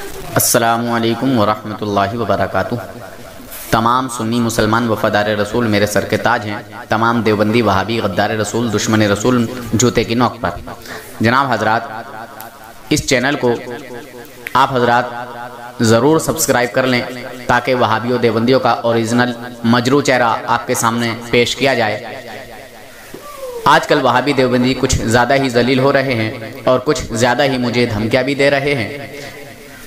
السلام علیکم ورحمۃ اللہ وبرکاتہ۔ تمام سنی مسلمان وفادار رسول میرے سر کے تاج ہیں، تمام دیوبندی وہابی غدار رسول دشمن رسول جوتے کی نوک پر۔ جناب حضرات، اس چینل کو آپ حضرات ضرور سبسکرائب کر لیں تاکہ وہابیوں دیوبندیوں کا اوریجنل مجروح چہرہ آپ کے سامنے پیش کیا جائے۔ آج کل وہابی دیوبندی کچھ زیادہ ہی ذلیل ہو رہے ہیں اور کچھ زیادہ ہی مجھے دھمکیاں بھی دے رہے ہیں۔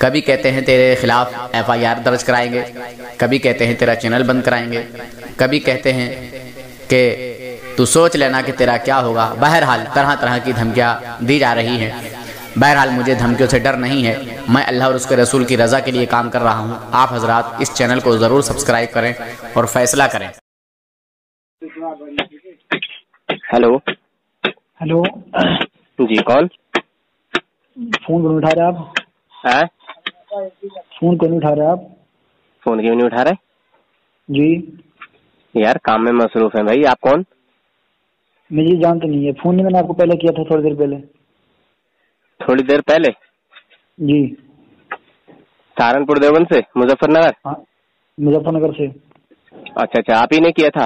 کبھی کہتے ہیں تیرے خلاف FIR درج کرائیں گے، کبھی کہتے ہیں تیرا چینل بند کرائیں گے، کبھی کہتے ہیں کہ تو سوچ لینا کہ تیرا کیا ہوگا۔ بہرحال طرح طرح کی دھمکیاں دی جا رہی ہیں۔ بہرحال مجھے دھمکیوں سے ڈر نہیں ہے، میں اللہ اور اس کے رسول کی رضا کے لیے کام کر رہا ہوں۔ آپ حضرات اس چینل کو ضرور سبسکرائب کریں اور فیصلہ کریں۔ ہیلو ہیلو جی، کون؟ فون کیوں نہیں اٹھا رہے آپ؟ فون کیوں نہیں اٹھا رہے آپ؟ فون کیوں نہیں اٹھا رہے؟ جی یار کام میں مصروف ہیں بھائی۔ آپ کون؟ مجھے جانتے نہیں ہے، فون نہیں میں نے آپ کو پہلے کیا تھا، تھوڑی دیر پہلے۔ تھوڑی دیر پہلے؟ جی سہارنپور دیوبند سے، مظفر نگر؟ ہاں، مظفر نگر سے۔ اچھا اچھا، آپ ہی نے کیا تھا؟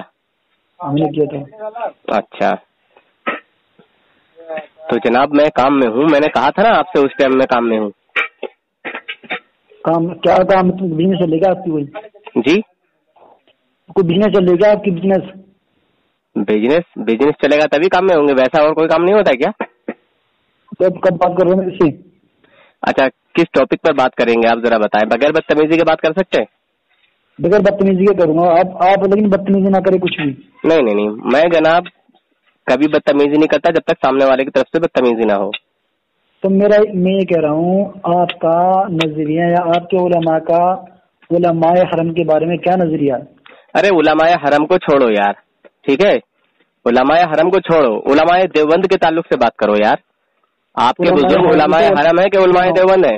ہم نے کیا تھا۔ اچھا تو جناب میں کام میں ہوں، میں نے کہا تھا نا آپ سے اس ٹائم میں کام میں ہوں۔ کام کیا کام؟ بزنس چلے گا آپ کی؟ کوئی جی کوئی بزنس چلے گا آپ کی؟ بزنس چلے گا تبھی کام میں ہوں گے، ویسا اور کوئی کام نہیں ہوتا کیا؟ تو آپ کب بات کر رہے ہیں میرے سے؟ اچھا کس ٹاپک پر بات کریں گے آپ ذرا بتائیں، بغیر بدتمیزی کے بات کر سکتے ہیں؟ بغیر بدتمیزی کے کروں گا آپ لیکن بدتمیزی نہ کرے کچھ بھی۔ نہیں، میں جناب کبھی بدتمیزی نہیں کرتا جب تک سامنے والے کی طرف سے بدتمیزی نہ ہو۔ تو میں یہ کہہ رہا ہوں، آپ کا نظریہ یا آپ کے علماء کا علماء حرم کے بارے میں کیا نظریہ ہے؟ ارے علماء حرم کو چھوڑو یار، ٹھیک ہے؟ علماء حرم کو چھوڑو، علماء دیوبند کے تعلق سے بات کرو یار۔ آپ کے بزرگ علماء حرم ہے کہ علماء دیوبند ہے؟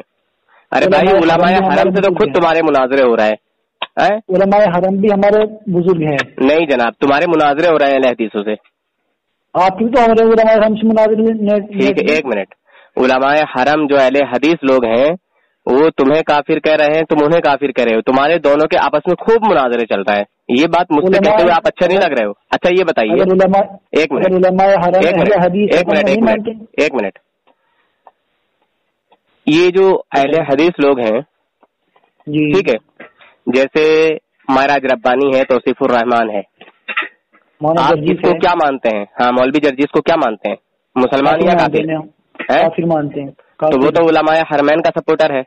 ارے بھائی علماء حرم سے تو خود تمہارے مناظرے ہو رہے ہیں۔ علماء حرم بھی ہمارے بزرگ ہیں۔ نہیں جناب، تمہارے مناظرے ہو رہے ہیں اہل حدیثوں سے۔ آپ کی تو ہمارے علماء حرم سے مناظرے۔ ٹھیک ہے، ایک منٹ۔ علماء حرم جو اہل حدیث لوگ ہیں وہ تمہیں کافر کہہ رہے ہیں، تم انہیں کافر کہہ رہے ہو، تمہارے دونوں کے آپس میں خوب مناظرے چل رہے ہیں۔ یہ بات مجھ سے کہتے ہوئے آپ اچھا نہیں لگ رہے ہو؟ اچھا یہ بتائیے، ایک منٹ، یہ جو اہل حدیث لوگ ہیں ٹھیک ہے، جیسے معراج ربانی ہے، توصیف الرحمان ہے، آپ اس کو کیا مانتے ہیں؟ ہاں، مولوی جرجیس کو کیا مانتے ہیں؟ مسلمان یا کافر مانتے ہیں؟ تو وہ تو علماء حرمین کا سپورٹر ہے،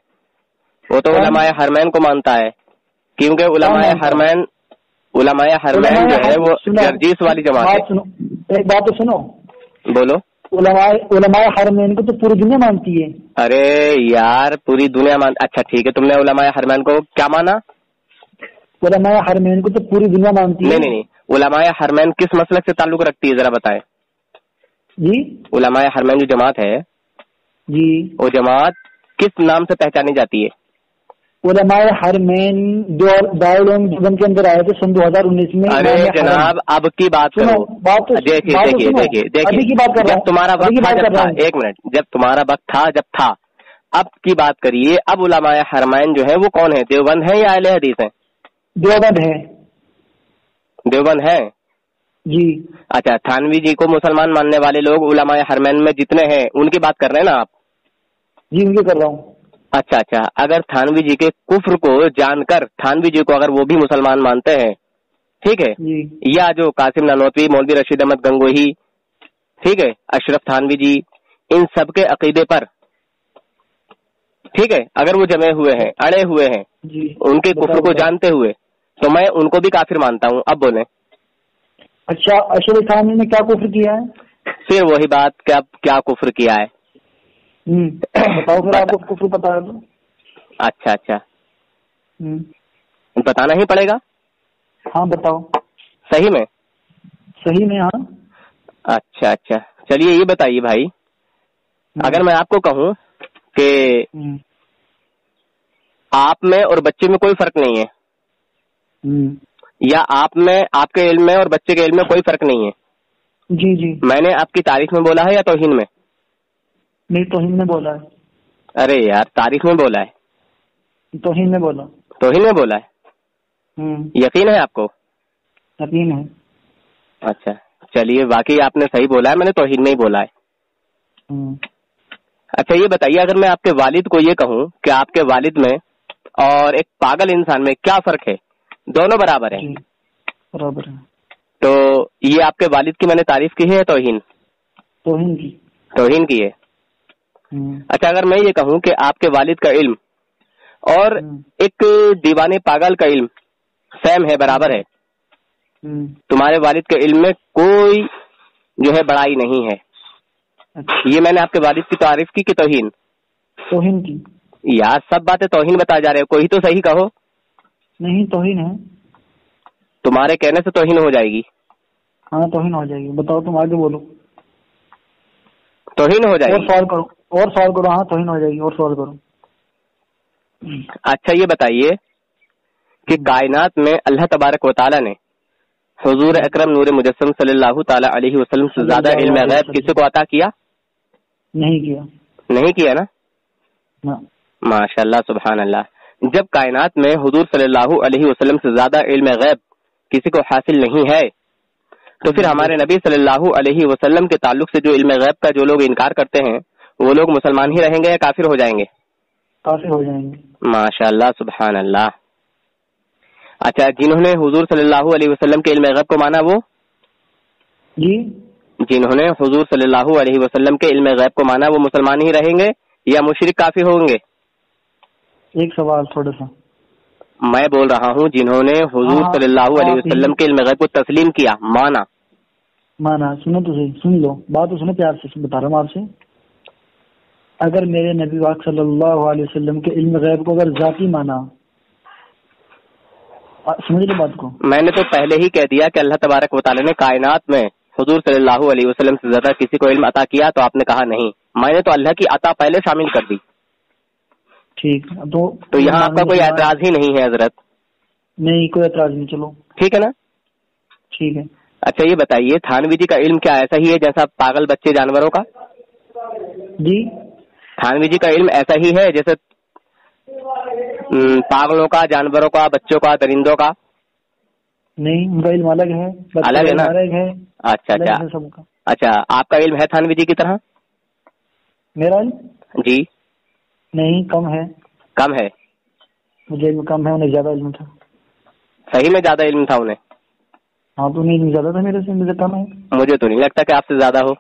وہ تو علماء حرمین کو مانتا ہے، کیونکہ علماء حرمین جو ہے وہ جرجیس والی جماعت ہے۔ ایک بات تو سنو، بولو۔ علماء حرمین کو تو پوری دنیا مانتی ہے۔ ارے یار پوری دنیا اچھا ٹھیک ہے، تم نے علماء حرمین کو کیا مانا؟ علماء حرمین کو تو پوری دنیا مانتی ہے۔ نہیں، علماء حرمین کس مسلک سے تعلق رکھتی ہے ذرا بتائیں؟ جی علماء حرمین جو جماعت ہے جی، وہ جماعت کس نام سے پہچانی جاتی ہے؟ علماء حرمین دارالعلوم دیوبند کے اندر آئے تھے سن 2019 میں۔ ارے جناب اب کی بات کرو، دیکھیے جب تمہارا وقت تھا، ایک منٹ، جب تمہارا وقت تھا جب تھا، اب کی بات کریے۔ اب علماء حرمین جو ہے وہ کون ہے؟ دیوبند ہیں یا اہل حدیث ہیں؟ دیوبند ہے۔ دیوبند ہے جی۔ اچھا، تھانوی جی کو مسلمان ماننے والے لوگ علماء حرمین میں جتنے ہیں ان کی بات کر رہے ہیں نا آپ؟ جی، ان کی کر رہا ہوں۔ اچھا، اگر تھانوی جی کے کفر کو جان کر تھانوی جی کو اگر وہ بھی مسلمان مانتے ہیں ٹھیک ہے، یا جو قاسم نانوتوی، مولوی رشید احمد گنگوہی ٹھیک ہے، اشرف تھانوی جی، ان سب کے عقیدے پر ٹھیک ہے اگر وہ جمے ہوئے ہیں، اڑے ہوئے ہیں ان کے کفر کو جانتے ہوئے، تو میں ان کو بھی کافر مانتا ہوں۔ اب بولیں۔ اچھا، اشرف تھانوی نے کیا کفر کیا ہے؟ پھر وہی بات کہ اب کیا کفر کیا ہے؟ بتاؤ پھر، آپ کو کفر پتا ہے تو؟ اچھا بتانا ہی پڑے گا؟ ہاں بتاؤ۔ صحیح میں؟ صحیح میں، ہاں۔ اچھا چلیے یہ بتائیے بھائی، اگر میں آپ کو کہوں کہ آپ میں اور بچے میں کوئی فرق نہیں ہے، یا آپ میں، آپ کے علم میں اور بچے کے علم میں کوئی فرق نہیں ہے، جی، میں نے آپ کی تعریف میں بولا ہے یا توہین میں؟ نہیں، توہین میں بولا ہے۔ ارے یار تعریف میں بولا ہے۔ توہین میں بولا. توہین میں بولا ہے؟ یقین ہے آپ کو؟ یقین ہے. اچھا چلیے، باقی آپ نے صحیح بولا ہے، میں نے توہین میں ہی بولا ہے. اچھا یہ بتائیے، اگر میں آپ کے والد کو یہ کہوں کہ آپ کے والد میں اور ایک پاگل انسان میں کیا فرق ہے؟ دونوں برابر ہیں. برابر ہے. تو یہ آپ کے والد کی میں نے تعریف کی ہے یا توہین؟ توہین کی. توہین کی ہے. اچھا اگر میں یہ کہوں کہ آپ کے والد کا علم اور ایک دیوانے پاگل کا علم سیم ہے، برابر ہے، تمہارے والد کے علم میں کوئی جو ہے بڑائی نہیں ہے، یہ میں نے آپ کے والد کی تعریف کی کہ توہین؟ توہین کی. یار سب باتیں توہین بتا جا رہے ہو، کوئی تو صحیح کہو. نہیں توہین ہے. تمہارے کہنے سے توہین ہو جائے گی؟ ہاں توہین ہو جائے گی. بتاؤ تم آگے بولو. توہین ہو جائے گی. اور سوال کرو. ہاں توہین ہو جائے گی. اور سوال کرو. اچھا یہ بتائیے کہ کائنات میں اللہ تبارک و تعالیٰ نے حضور اکرم نور مجسم صلی اللہ تعالی علیہ وسلم سے زیادہ علم غیب کسی کو عطا کیا؟ نہیں کیا نا؟ ماشاء اللہ سبحان اللہ. جب کائنات میں حضور صلی اللہ علیہ وسلم سے زیادہ علم غیب کسی کو حاصل نہیں ہے تو پھر ہمارے نبی صلی اللہ علیہ وسلم کے تعلق سے جو علم غیب کا جو لوگ انکار کرتے ہیں وہ لوگ مسلمان ہی رہیں گے یا کافر ہو جائیں گے؟ کافر ہو جائیں گے. ماشاء اللہ سبحان اللہ. اچھا جنہوں نے حضور صلی اللہ علیہ وسلم کے علم غیب کو مانا وہ جنہوں نے حضور صلی اللہ علیہ وسلم کے علم غیب کو مانا وہ مسلمان ہی رہیں گے یا مشرک کافر ہوں گے؟ ایک سوال تھوڑا سا میں بول رہا ہوں جنہوں نے حضور صلی اللہ علیہ وسلم کے علم غیب کو تسلیم کیا، مانا. سنو تو صحیح، سن لو بات تو سنو پیار سے. بتا رہا ہوں آپ سے، اگر میرے نبی پاک صلی اللہ علیہ وسلم کے علم غیب کو اگر ذاتی مانا، سمجھ لو بات کو. میں نے تو پہلے ہی کہہ دیا کہ اللہ تبارک و تعالی نے کائنات میں حضور صلی اللہ علیہ وسلم سے زیادہ کسی کو علم عطا کیا تو آپ نے کہا نہیں. میں نے تو اللہ کی عطا پہلے شامل کر دی. ٹھیک تو یہاں آپ کا کوئی اعتراض ہی نہیں ہے حضرت؟ نہیں کوئی اعتراض نہیں. چلو ٹھیک ہے نا؟ ٹھیک ہے. اچھا یہ بتائیے تھانوی جی کا علم کیا ایسا ہی ہے جیسا پاگل بچے جانوروں کا؟ جی تھانوی جی کا علم ایسا ہی ہے جیسے پاگلوں کا، جانوروں کا، بچوں کا، درندوں کا؟ نہیں ان کا علم الگ ہے. الگ ہے نا؟ اچھا اچھا آپ کا علم ہے تھانوی جی کی طرح؟ میرا علم جی نہیں، کم ہے. کم ہے؟ مجھے علم کم ہے، انہیں زیادہ علم تھا. صحیح میں زیادہ علم تھا انہیں؟ ہاں تو نہیں زیادہ تھا میرے سے، مجھے کم ہے. مجھے تو نہیں لگتا کہ آپ سے زیادہ ہو.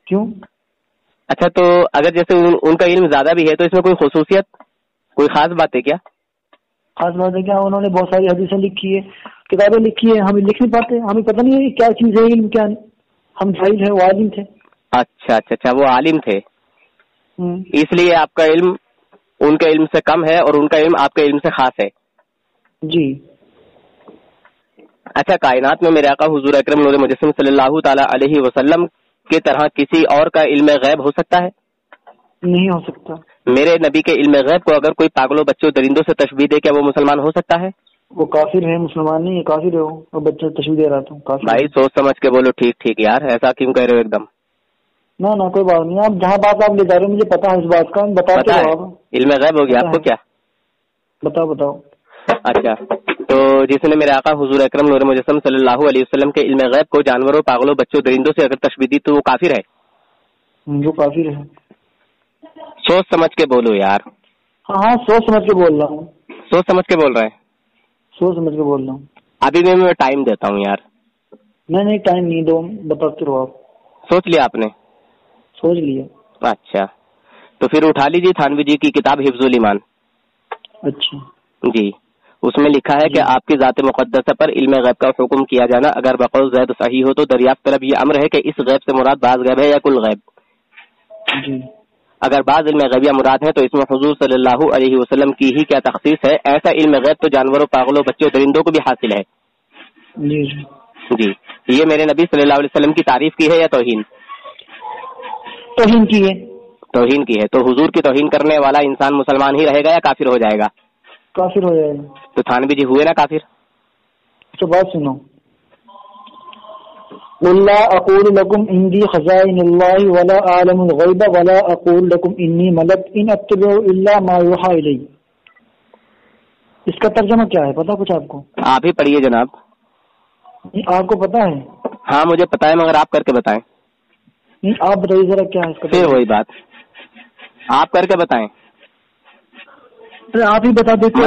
کیوں؟ اچھا تو اگر جیسے ان کا علم زیادہ بھی ہے تو اس میں کوئی خصوصیت، کوئی خاص بات ہے کیا؟ خاص بات ہے کیا؟ انہوں نے بہت ساری حدیثیں لکھی ہے، کتابیں لکھی ہے، ہمیں لکھ نہیں پاتے، ہمیں پتہ نہیں ہے کیا چیز ہے علم کیا. ہم جاہل ہیں، وہ عالم تھے. اچھا وہ عالم تھے، اس لیے آپ کا علم ان کے علم سے کم ہے اور ان کا علم آپ کے علم سے خاص ہے. جی. اچھا کائنات میں میرے آقا حضور اکرم نور مجسم صلی اللہ تعالی علیہ وسلم کی طرح کسی اور کا علم غیب ہو سکتا ہے؟ نہیں ہو سکتا. میرے نبی کے علم غیب کو اگر کوئی پاگلوں بچوں درندوں سے تشبیہ دے کیا وہ مسلمان ہو سکتا ہے؟ وہ کافر ہے، مسلمان نہیں ہے، کافر ہے. وہ بچے تشبیہ دے رہا تھا کافر. بھائی سوچ سمجھ کے بولو. ٹھیک یار، ایسا کیوں کہہ رہے ہو ایک دم؟ نہ کوئی بات نہیں. آپ جہاں بات آپ لے جا رہے ہو مجھے پتا ہے اس بات کا. بتاتے رہو. علم غیب ہو گیا آپ کو کیا؟ بتاؤ. اچھا تو جس نے میرے آقا حضور اکرم نور مجسم صلی اللہ علیہ وسلم کے علم غیب کو جانوروں، پاگلوں، بچوں، درندوں سے اگر تشبیہ دی تو وہ کافر ہے؟ جو کافر ہے. سوچ سمجھ کے بولو یار. ہاں سوچ سمجھ کے بول رہا ہوں. سوچ سمجھ کے بول رہے ہیں؟ سوچ سمجھ کے بول رہا ہوں. ابھی میں ٹائم دیتا ہوں یار. نہیں ٹائم نہیں دو، بتاتے رہو. آپ سوچ لیا آپ نے؟ سوچ لیا. اچھا تو پھر اٹھا لیجیے تھانوی جی کی کتاب حفظ الایمان. اچھا جی، اس میں لکھا ہے کہ آپ کی ذات مقدسہ پر علم غیب کا حکم کیا جانا اگر بقول زید صحیح ہو تو دریافت طلب یہ امر ہے کہ اس غیب سے مراد بعض غیب ہے یا کل غیب؟ جی. اگر بعض علم غیبیہ مراد ہے تو اس میں حضور صلی اللہ علیہ وسلم کی ہی کیا تخصیص ہے؟ ایسا علم غیب تو جانوروں، پاگلوں، بچوں، درندوں کو بھی حاصل ہے. جی. یہ میرے نبی صلی اللہ علیہ وسلم کی تعریف کی ہے یا توہین؟ توہین کی ہے. توہین کی ہے. تو حضور کی توہین کرنے والا انسان مسلمان ہی رہے گا یا کافر ہو جائے گا؟ کافر ہو جائے گا. تو تھانوی جی ہوئے نا کافر؟ تو بات سنو. ولا اقول لكم عندي خزائن الله ولا اعلم الغيب ولا اقول لكم اني ملك ان اتبع الا ما يوحى الي. اس کا ترجمہ کیا ہے پتا کچھ آپ کو؟ آپ ہی پڑھیے جناب. آپ کو پتا ہے؟ ہاں مجھے پتا ہے مگر آپ کر کے بتائیں. آپ بتائیے ذرا کیا ہے اس کا؟ پھر وہی بات, آپ کر کے بتائیں. آپ ہی بتا دیتے.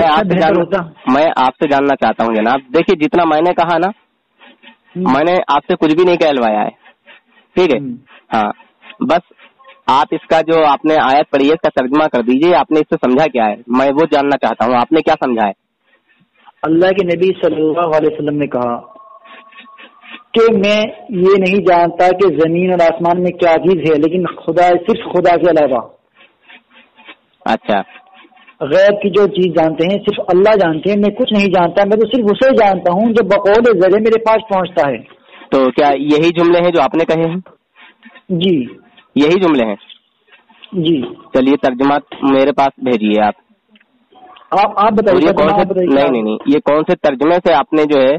میں آپ سے جاننا چاہتا ہوں جناب. دیکھیے جتنا میں نے کہا نا, میں نے آپ سے کچھ بھی نہیں کہلوایا ہے, ٹھیک ہے. ہاں بس آپ اس کا جو آپ نے آیت پڑھی ہے اس کا ترجمہ کر دیجیے. آپ نے اس سے سمجھا کیا ہے, میں وہ جاننا چاہتا ہوں. آپ نے کیا سمجھا ہے؟ اللہ کے نبی صلی اللہ علیہ وسلم نے کہا کہ میں یہ نہیں جانتا کہ زمین اور آسمان میں کیا چیز ہے, لیکن خدا صرف خدا کے علاوہ. اچھا, غیب کی جو چیز جانتے ہیں صرف اللہ جانتے ہیں, میں کچھ نہیں جانتا. میں تو صرف اسے جانتا ہوں جو بقول ذریعے میرے پاس پہنچتا ہے. تو کیا یہی جملے ہیں جو آپ نے کہے ہیں؟ جی یہی جملے ہیں. جی چلیے ترجمہ میرے پاس بھیجیے آپ بتائیے. نہیں, یہ کون سے ترجمے سے آپ نے جو ہے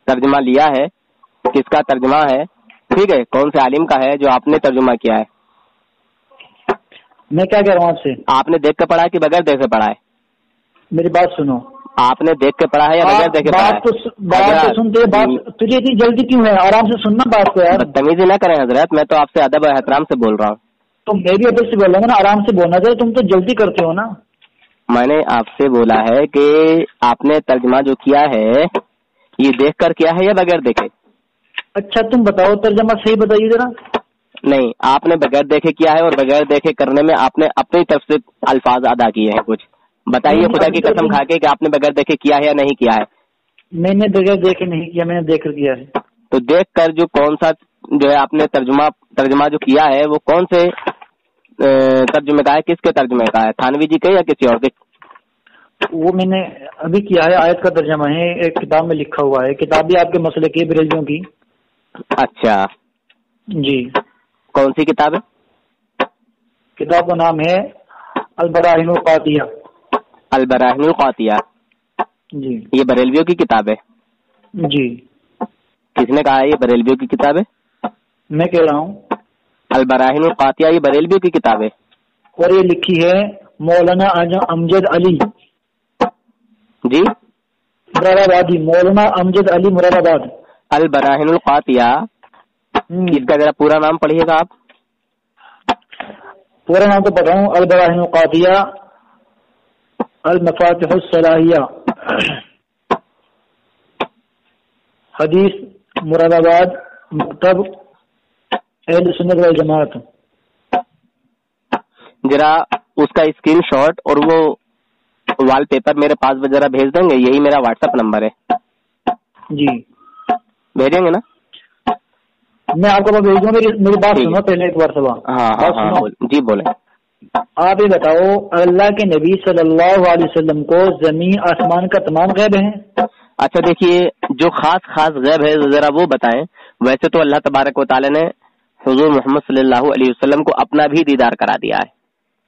ترجمہ لیا ہے, کس کا ترجمہ ہے, ٹھیک ہے, کون سے عالم کا ہے جو آپ نے ترجمہ کیا ہے؟ میں کیا کہہ رہا ہوں آپ سے؟ آپ نے دیکھ کے پڑھا ہے کہ بغیر دیکھے پڑھا ہے؟ میری بات سنو. آپ نے دیکھ کے پڑھا ہے یا بغیر دیکھے پڑھا ہے؟ بات تو سنتے, تجھے اتنی جلدی کیوں ہے؟ آرام سے سننا بات کو یار. بدتمیزی نہ کریں حضرت, میں تو آپ سے ادب و احترام سے بول رہا ہوں. تو میں بھی ادب سے بول رہا ہوں نا, آرام سے بولنا چاہیے. تم تو جلدی کرتے ہو نا. میں نے آپ سے بولا ہے کہ آپ نے ترجمہ جو کیا ہے یہ دیکھ کر کیا ہے یا بغیر دیکھے؟ اچھا تم بتاؤ, ترجمہ صحیح بتائیے ذرا. نہیں, آپ نے بغیر دیکھے کیا ہے, اور بغیر دیکھے کرنے میں آپ نے اپنی طرف سے الفاظ ادا کیے ہیں کچھ. بتائیے خدا کی قسم کھا کے کہ آپ نے بغیر دیکھے کیا ہے یا نہیں کیا ہے؟ میں نے بغیر دیکھے نہیں کیا, میں نے دیکھ کر کیا ہے. تو دیکھ کر جو کون سا جو ہے آپ نے ترجمہ جو کیا ہے وہ کون سے ترجمے کا ہے, کس کے ترجمے کا ہے, تھانوی جی کے یا کسی اور کے؟ وہ میں نے ابھی کیا ہے, آیت کا ترجمہ ہے, ایک کتاب میں لکھا ہوا ہے. کتاب بھی آپ کے مسئلے کی, بریلویوں کی. اچھا جی. کون سی کتاب ہے؟ کتاب کا نام ہے البراہین القاطیہ. البراہین القاطیہ, جی. یہ بریلویوں کی کتاب ہے؟ جی. کس نے کہا ہے یہ بریلویوں کی کتاب ہے؟ میں کہہ رہا ہوں البراہین القاطیہ یہ بریلویوں کی کتاب ہے. اور یہ لکھی ہے مولانا امجد علی. جی, مراد آبادی, مولانا امجد علی مراد آباد. البراہین القاطیہ, اس کا ذرا پورا نام پڑھیے گا آپ. پورا نام تو پڑھ رہا ہوں, البراہین القاطیہ المفاتح الصلاحیہ, حدیث مراد آباد, مکتب اہل سنت والجماعت. ذرا اس کا اسکرین شاٹ اور وہ وال پیپر میرے پاس ذرا بھیج دیں گے, یہی میرا واٹس ایپ نمبر ہے. جی بھیجیں گے نا؟ میں آپ کو بھیج دوں. میری بات سنو پہلے ایک بار سوا. ہاں جی بولیں. آپ یہ بتاؤ, اللہ کے نبی صلی اللہ علیہ وسلم کو زمین آسمان کا تمام غیب ہے؟ اچھا دیکھیے, جو خاص غیب ہے ذرا وہ بتائیں. ویسے تو اللہ تبارک و تعالی نے حضور محمد صلی اللہ علیہ وسلم کو اپنا بھی دیدار کرا دیا ہے,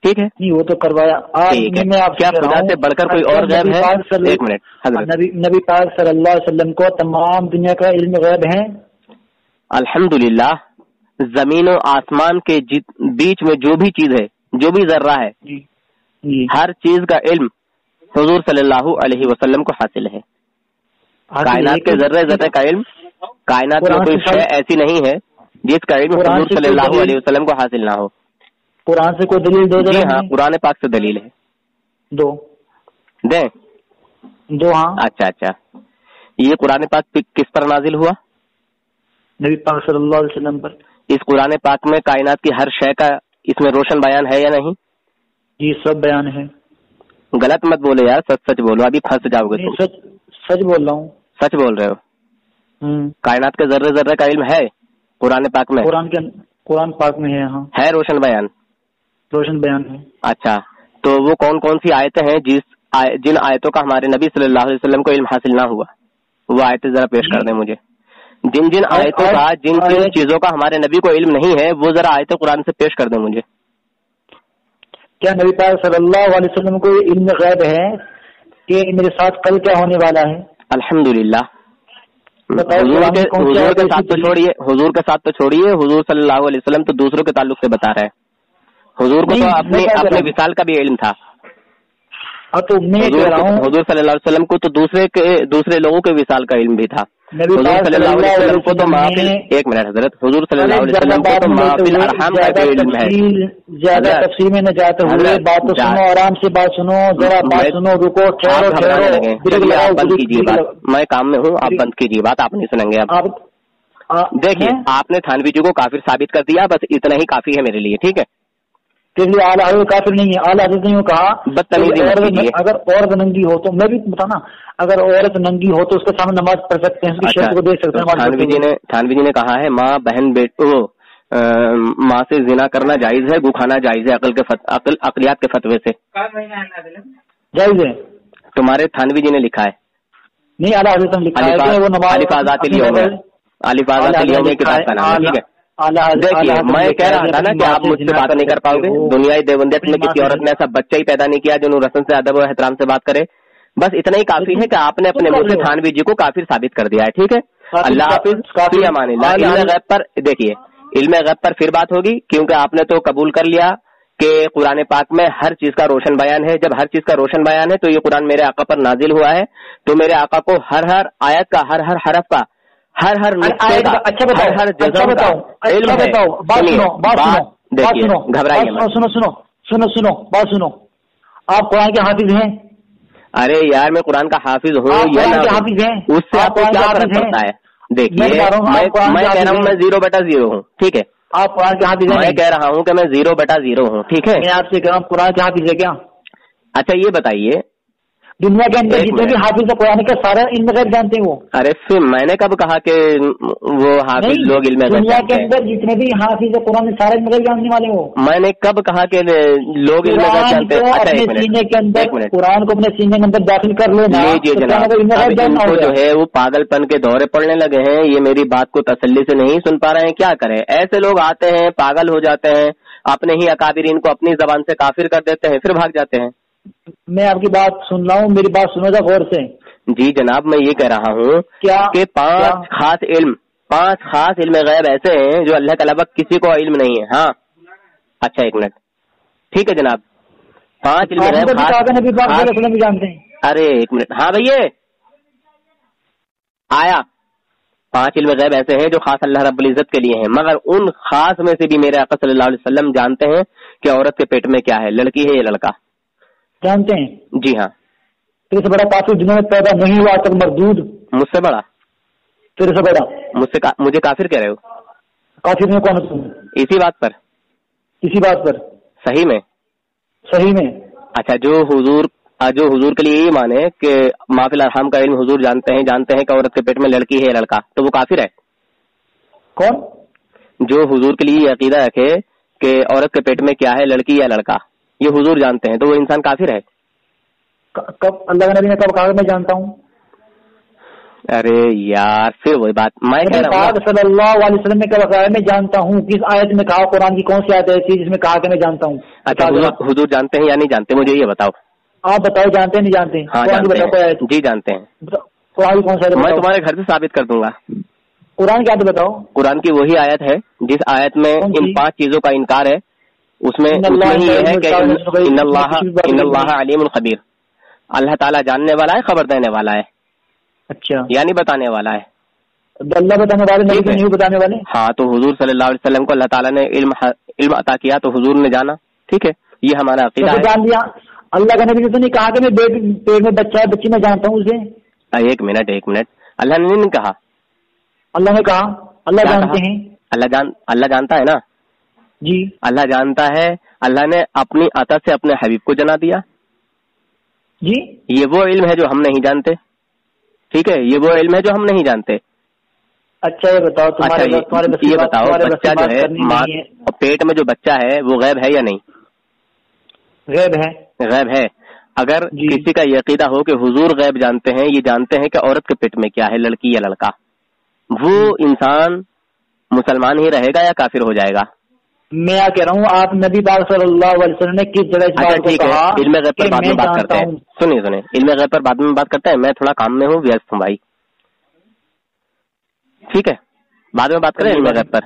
ٹھیک ہے؟ نہیں وہ تو کروایا. کیا خدا سے بڑھ کر کوئی اور غیب ہے؟ ایک منٹ, نبی پاک صلی اللہ علیہ وسلم کو تمام دنیا کا علم غیب ہے. الحمدللہ, زمین و آسمان کے بیچ میں جو بھی چیز ہے, جو بھی ذرہ ہے, جی. ہر چیز کا علم حضور صلی اللہ علیہ وسلم کو حاصل ہے. کائنات کے ذرے کا علم, کائنات میں کوئی شے ایسی نہیں ہے جس کا علم حضور صلی اللہ علیہ وسلم کو حاصل نہ ہو. قرآن سے کوئی دلیل دو؟ جی ہاں, قرآن پاک سے دلیل ہے. دو دیں؟ دو, ہاں. اچھا, یہ قرآن پاک کس پر نازل ہوا؟ نبی پاک صلی اللہ علیہ وسلم پر. اس قرآن پاک میں کائنات کی ہر شے کا اس میں روشن بیان ہے یا نہیں؟ جی سب بیان ہے. غلط مت بولے یار, سچ بولو, ابھی پھنس جاؤ گے. سچ بول رہا ہوں. سچ بول رہے ہو؟ کائنات کے ذرے کا علم ہے قرآن پاک میں؟ قرآن پاک میں ہے, ہاں ہے. روشن بیان ہے. اچھا, تو وہ کون سی آیتیں ہیں جن آیتوں کا ہمارے نبی صلی اللہ علیہ وسلم کو علم حاصل نہ ہوا, وہ آیتیں ذرا پیش کر دیں مجھے. جن آیتوں کا, جن چیزوں کا ہمارے نبی کو علم نہیں ہے, وہ ذرا آیتیں قرآن سے پیش کر دیں مجھے. کیا نبی پاک صلی اللہ علیہ وسلم کو علم غیب ہے کہ میرے ساتھ کل کیا ہونے والا ہے؟ الحمدللہ. حضور کے ساتھ تو چھوڑیے, حضور صلی اللہ علیہ وسلم تو دوسروں کے تعلق سے بتا رہے ہیں. حضور کو تو اپنے وصال کا بھی علم تھا. تو میں کہہ رہا ہوں حضور صلی اللہ علیہ وسلم کو تو دوسرے لوگوں کے وصال کا علم بھی تھا. حضور صلی اللہ علیہ وسلم کو تو ایک منٹ حضرت, حضور صلی اللہ علیہ وسلم کو تو محفل ارحام کا بھی علم ہے. زیادہ تفصیل میں نہ جاتے ہوئے بات تو سنو, آرام سے بات سنو, ذرا بات سنو, رکو, ٹھہرو. آپ بند کیجیے بات, میں کام میں ہوں, آپ بند کیجیے بات, آپ نہیں سنیں گے. اب دیکھیے, آپ نے تھانوی جی کو کافر ثابت کر دیا, بس اتنا ہی کافی ہے میرے لیے, ٹھیک ہے. اعلیٰ حضرت کافر نہیں ہے, اعلیٰ حضرت نے کہا اگر عورت ننگی ہو تو, میں بھی بتانا, اگر عورت ننگی ہو تو اس کے سامنے نماز پڑھ سکتے ہیں, اس کی شرط کو دیکھ سکتے ہیں. تھانوی جی نے کہا ہے ماں بہن ماں سے زنا کرنا جائز ہے, گو کھانا جائز ہے عقلیات کے فتوے سے, جائز ہے. تمہارے تھانوی جی نے لکھا ہے, نہیں اعلیٰ حضرت نے لکھا ہے کہ وہ نماز علی فاضات اليوم میں کتاب کا نام ہے, ٹھیک ہے. دیکھیے میں کہہ رہا تھا نا کہ آپ مجھ سے بات نہیں کر پاؤ گے. دنیای دیوبندیت میں کسی عورت نے ایسا بچہ ہی پیدا نہیں کیا جو رسم سے ادب و احترام سے بات کرے. بس اتنا ہی کافی ہے کہ آپ نے اپنے منہ سے تھانوی جی کو کافر ثابت کر دیا ہے, ٹھیک ہے. اللہ حافظ, فی امان اللہ. علم غیب پر دیکھیے, علم غیب پر پھر بات ہوگی, کیونکہ آپ نے تو قبول کر لیا کہ قرآن پاک میں ہر چیز کا روشن بیان ہے. جب ہر چیز کا روشن بیان ہے تو یہ قرآن میرے آقا پر نازل ہوا ہے, تو میرے آقا کو ہر آیت کا, ہر حرف کا, ہر نقطے کا, ہر جزم کا علم ہے. دیکھیے گھبرائیے مت. سنو بات سنو. آپ قرآن کے حافظ ہیں؟ ارے یار میں قرآن کا حافظ ہوں یا نہ حافظ ہیں, اس سے آپ کو کیا فرق پڑتا ہے؟ دیکھیے میں کہہ رہا ہوں میں 0/0 ہوں, ٹھیک ہے. آپ قرآن کے حافظ ہیں؟ میں کہہ رہا ہوں کہ میں 0/0 ہوں, ٹھیک ہے. میں آپ سے کہہ رہا ہوں قرآن کے حافظ ہے کیا؟ اچھا یہ بتائیے, دنیا کے اندر جتنے بھی حافظ قرآن کا سارا علم غیب جانتے ہیں وہ. ارے پھر میں نے کب کہا کہ وہ حافظ لوگ علم غیب دنیا کے اندر جتنے بھی حافظ قرآن سارے علم غیب جاننے والے ہو. میں نے کب کہا کہ لوگ علم غیب جانتے ہیں؟ اپنے سینے کے اندر قرآن کو اپنے سینے کے اندر داخل کر لینا. جی جناب, ان کو جو ہے وہ پاگل پن کے دورے پڑنے لگے ہیں, یہ میری بات کو تسلی سے نہیں سن پا رہے ہیں. کیا کریں, ایسے لوگ آتے ہیں پاگل ہو جاتے ہیں, اپنے ہی اکابرین کو اپنی زبان سے کافر کر دیتے ہیں, پھر بھاگ جاتے ہیں. میں آپ کی بات سن رہا ہوں, میری بات سنو گا غور سے. جی جناب, میں یہ کہہ رہا ہوں کہ 5 خاص علم غیب ایسے ہیں جو اللہ کے علاوہ کسی کو علم نہیں ہے. ہاں اچھا ایک منٹ, ٹھیک ہے جناب. 5 علم غیب بھی جانتے ہیں. ارے ایک منٹ, ہاں بھیا آیا. 5 علم غیب ایسے ہیں جو خاص اللہ رب العزت کے لیے ہیں, مگر ان خاص میں سے بھی میرے آقا صلی اللہ علیہ وسلم جانتے ہیں کہ عورت کے پیٹ میں کیا ہے, لڑکی ہے یا لڑکا, جانتے ہیں. جی ہاں. تیرے سے بڑا کافر دنیا میں پیدا نہیں ہوا تک مردود. مجھ سے بڑا, تیرے سے بڑا, مجھے کافر کہہ رہے ہو؟ کافر میں کون تم؟ اسی بات پر صحیح میں. اچھا, جو حضور کے لیے یہ مانے کہ ما فی الارحام کا علم حضور جانتے ہیں کہ عورت کے پیٹ میں لڑکی ہے یا لڑکا, تو وہ کافر ہے. کون؟ جو حضور کے لیے یہ عقیدہ رکھے کہ عورت کے پیٹ میں کیا ہے, لڑکی یا لڑکا, یہ حضور جانتے ہیں, تو وہ انسان کافر ہے. کب اللہ کے نبی نے کب کہا میں جانتا ہوں؟ ارے یار پھر وہی بات میں کہہ رہا ہوں, صلی اللہ علیہ وسلم نے کب کہا میں جانتا ہوں؟ کس آیت میں کہا, قرآن کی کون سی آیت ہے جس میں کہا کہ میں جانتا ہوں؟ اچھا حضور جانتے ہیں یا نہیں جانتے, مجھے یہ بتاؤ. آپ بتاؤ, جانتے ہیں نہیں جانتے؟ ہاں جی جانتے ہیں. قرآن کی کون سی آیت؟ میں تمہارے گھر سے ثابت کر دوں گا. قرآن کی آیت بتاؤ. قرآن کی وہی آیت ہے جس آیت میں ان 5 چیزوں کا انکار ہے, اس میں یہ ہے کہ ان اللہ علیم خبیر, اللہ تعالیٰ جاننے والا ہے, خبر دینے والا ہے. اچھا, یعنی بتانے والا ہے. اللہ بتانے والے نہیں بتانے والے. ہاں, تو حضور صلی اللہ علیہ وسلم کو اللہ تعالیٰ نے علم عطا کیا, تو حضور نے جانا, ٹھیک ہے, یہ ہمارا عقیدہ ہے. جان لیا. اللہ کے نبی نے تو نہیں کہا کہ میں پیٹ میں بچہ ہے, بچی میں جانتا ہوں اسے. ایک منٹ, اللہ نے نہیں کہا, اللہ نے کہا. اللہ جانتے ہیں, اللہ جانتا ہے نا. جی اللہ جانتا ہے. اللہ نے اپنی عطا سے اپنے حبیب کو جنا دیا. جی, یہ وہ علم ہے جو ہم نہیں جانتے, ٹھیک ہے, یہ وہ علم ہے جو ہم نہیں جانتے. اچھا یہ بتاؤ, یہ بتاؤ, بچہ جو ہے پیٹ میں جو بچہ ہے وہ غیب ہے یا نہیں؟ غیب ہے. اگر کسی کا یہ عقیدہ ہو کہ حضور غیب جانتے ہیں, یہ جانتے ہیں کہ عورت کے پیٹ میں کیا ہے, لڑکی یا لڑکا, وہ انسان مسلمان ہی رہے گا یا کافر ہو جائے گا؟ میں کہہ رہا ہوں, آپ نبی پاک صلی اللہ علیہ وسلم نے کس جگہ اس بات کو کہا؟ علم غیب پر بعد میں بات کرتے ہیں. سنیے, علم غیب پر بعد میں بات کرتے ہیں. میں تھوڑا کام میں ہوں, ویست ہوں بھائی, ٹھیک ہے, بعد میں بات کریں علم غیب پر.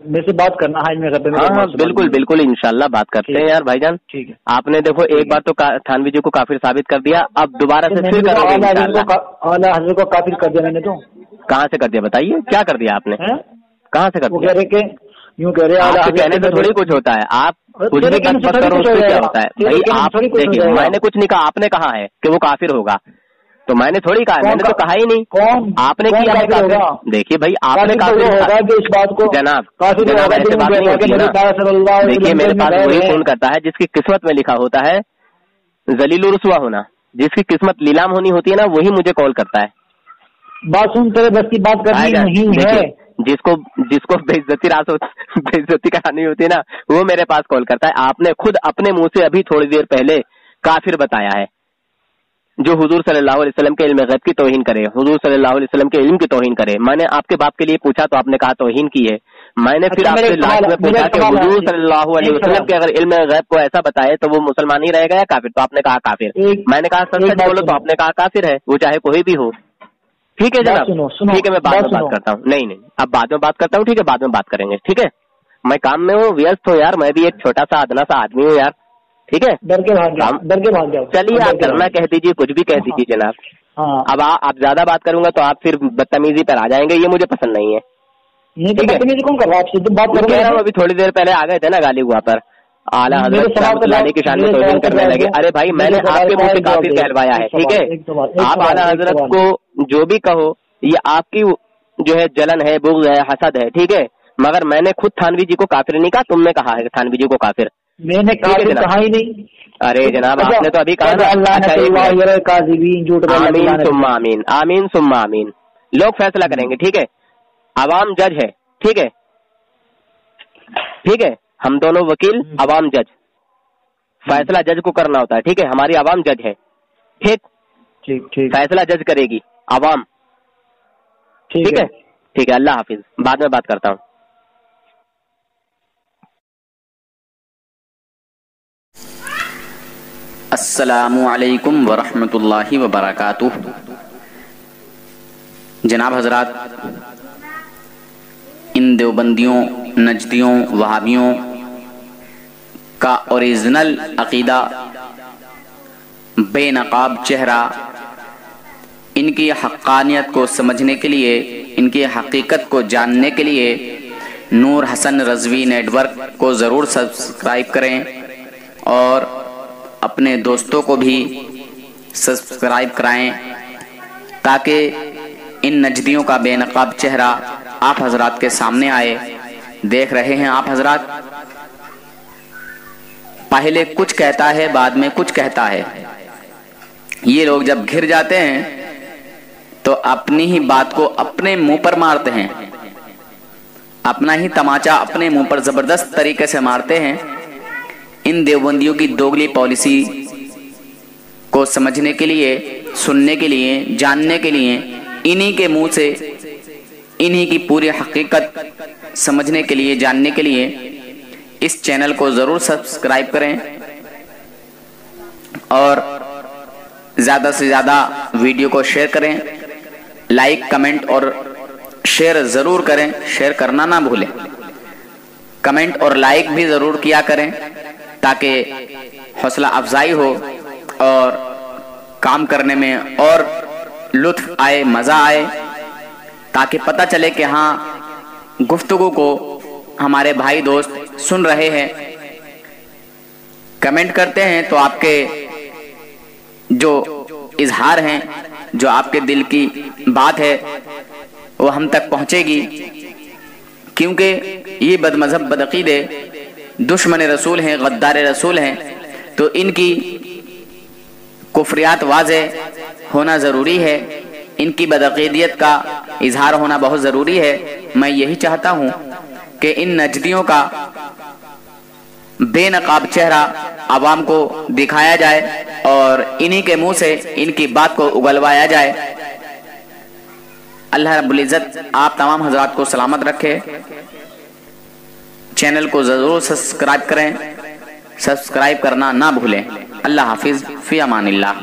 میرے سے بات کرنا ہے علم غیب میں. ہاں بالکل بالکل انشاءاللہ بات کرتے ہیں یار بھائی جان. ٹھیک ہے. آپ نے دیکھو ایک بار تو تھانوی جی کو کافر ثابت کر دیا, اب دوبارہ سے پھر کرو گے انشاءاللہ. اعلیٰ حضرت کو کافر کر دیا میں نے. تو کہاں سے کر دیا بتائیے, کیا کر دیا آپ نے, کہاں سے کر دیا؟ کہہ رہے کہ یوں کہہ رہے آپ کے کہنے سے تھوڑی کچھ ہوتا ہے, آپ کچھ بھی کرو اس سے کیا ہوتا ہے بھائی. آپ دیکھیے میں نے کچھ نہیں کہا, آپ نے کہا ہے کہ وہ کافر ہوگا, تو میں نے تھوڑی کہا, میں نے تو کہا ہی نہیں. آپ نے کیا ہے, دیکھیے بھائی آپ نے جناب جناب ایسے بات نہیں ہوتی نا. دیکھیے میرے پاس وہی فون کرتا ہے جس کی قسمت میں لکھا ہوتا ہے ذلیل و رسوا ہونا, جس کی قسمت لیلام ہونی ہوتی ہے نا وہی مجھے کال کرتا ہے. بات سن تیرے بس کی بات کرنی نہیں ہے. جس کو بےعزتی کرانی ہوتی ہے نا وہ میرے پاس کال کرتا ہے. آپ نے خود اپنے منہ سے ابھی تھوڑی دیر پہلے کافر بتایا ہے جو حضور صلی اللہ علیہ وسلم کے علم غیب کی توہین کرے, حضور صلی اللہ علیہ وسلم کے علم کی توہین کرے. میں نے آپ کے باپ کے لیے پوچھا تو آپ نے کہا توہین کی ہے. میں نے پھر آپ سے لاسٹ میں پوچھا کہ حضور صلی اللہ علیہ وسلم کے اگر علم غیب کو ایسا بتائے تو وہ مسلمان ہی رہے گا یا کافر, تو آپ نے کہا کافر. میں نے کہا سچ سچ بولو, تو آپ نے کہا کافر ہے, وہ چاہے کوئی بھی ہو. ٹھیک ہے جناب, ٹھیک ہے میں بعد میں بات کرتا ہوں. نہیں اب بعد میں بات کرتا ہوں, ٹھیک ہے بعد میں بات کریں گے. ٹھیک ہے میں کام میں ہوں, ویست ہوں یار, میں بھی ایک چھوٹا سا ادنا سا آدمی ہوں یار. ٹھیک ہے ڈر کے بھاگ جاؤ. چلیے آپ کرنا کہہ دیجیے, کچھ بھی کہہ دیجیے جناب. اب آپ زیادہ بات کروں گا تو آپ پھر بدتمیزی پر آ جائیں گے, یہ مجھے پسند نہیں ہے. بدتمیزی کون کر رہا ہے آپ سے, بات کہہ رہا ہوں ابھی تھوڑی دیر پہلے آ گئے تھے نا گالی ہوا پر, اعلیٰ حضرت لانے کی شان میں توہین کرنے لگے. ارے بھائی میں نے آپ کے منہ سے کافر کہلوایا ہے, ٹھیک ہے. آپ اعلیٰ حضرت کو جو بھی کہو یہ آپ کی جو ہے جلن ہے, بغض ہے, حسد ہے, ٹھیک ہے. مگر میں نے خود تھانوی جی کو کافر نہیں کہا, تم نے کہا ہے تھانوی جی کو کافر. میں نے کہا ہی نہیں. ارے جناب آپ نے تو ابھی کہا آمین ثم آمین, آمین ثم آمین. لوگ فیصلہ کریں گے, ٹھیک ہے. عوام جج ہے, ٹھیک ہے, ٹھیک ہے. ہم دونوں وکیل, عوام جج. فیصلہ جج کو کرنا ہوتا ہے, ٹھیک ہے. ہماری عوام جج ہے, ٹھیک. فیصلہ جج کرے گی عوام, ٹھیک ہے. ٹھیک ہے, اللہ حافظ, بعد میں بات کرتا ہوں. السلام علیکم ورحمۃ اللہ وبرکاتہ. جناب حضرات, ان دیوبندیوں, نجدیوں, وہابیوں کا اوریجنل عقیدہ بے نقاب چہرہ, ان کی حقانیت کو سمجھنے کے لیے, ان کی حقیقت کو جاننے کے لیے نور حسن رضوی نیٹ ورک کو ضرور سبسکرائب کریں اور اپنے دوستوں کو بھی سبسکرائب کرائیں تاکہ ان نجدیوں کا بے نقاب چہرہ آپ حضرات کے سامنے آئے. دیکھ رہے ہیں آپ حضرات, پہلے کچھ کہتا ہے بعد میں کچھ کہتا ہے. یہ لوگ جب گھر جاتے ہیں تو اپنی ہی بات کو اپنے منہ پر مارتے ہیں, اپنا ہی تماچا اپنے منہ پر زبردست طریقے سے مارتے ہیں. ان دیوبندیوں کی دوگلی پالیسی کو سمجھنے کے لیے, سننے کے لیے, جاننے کے لیے, انہی کے منہ سے انہی کی پوری حقیقت سمجھنے کے لیے, جاننے کے لیے اس چینل کو ضرور سبسکرائب کریں اور زیادہ سے زیادہ ویڈیو کو شیئر کریں. لائک, کمنٹ اور شیئر ضرور کریں, شیئر کرنا نہ بھولیں. کمنٹ اور لائک بھی ضرور کیا کریں تاکہ حوصلہ افزائی ہو اور کام کرنے میں اور لطف آئے, مزہ آئے, تاکہ پتہ چلے کہ ہاں گفتگو کو ہمارے بھائی دوست سن رہے ہیں. کمنٹ کرتے ہیں تو آپ کے جو اظہار ہیں, جو آپ کے دل کی بات ہے وہ ہم تک پہنچے گی, کیونکہ یہ بد مذہب, بدعقیدے, دشمن رسول ہیں, غدار رسول ہیں, تو ان کی کفریات واضح ہونا ضروری ہے, ان کی بدعقیدیت کا اظہار ہونا بہت ضروری ہے. میں یہی چاہتا ہوں کہ ان نجدیوں کا بے نقاب چہرہ عوام کو دکھایا جائے اور انہی کے منہ سے ان کی بات کو اگلوایا جائے. اللہ رب العزت آپ تمام حضرات کو سلامت رکھے. چینل کو ضرور سبسکرائب کریں, سبسکرائب کرنا نہ بھولیں. اللہ حافظ, فی امان اللہ.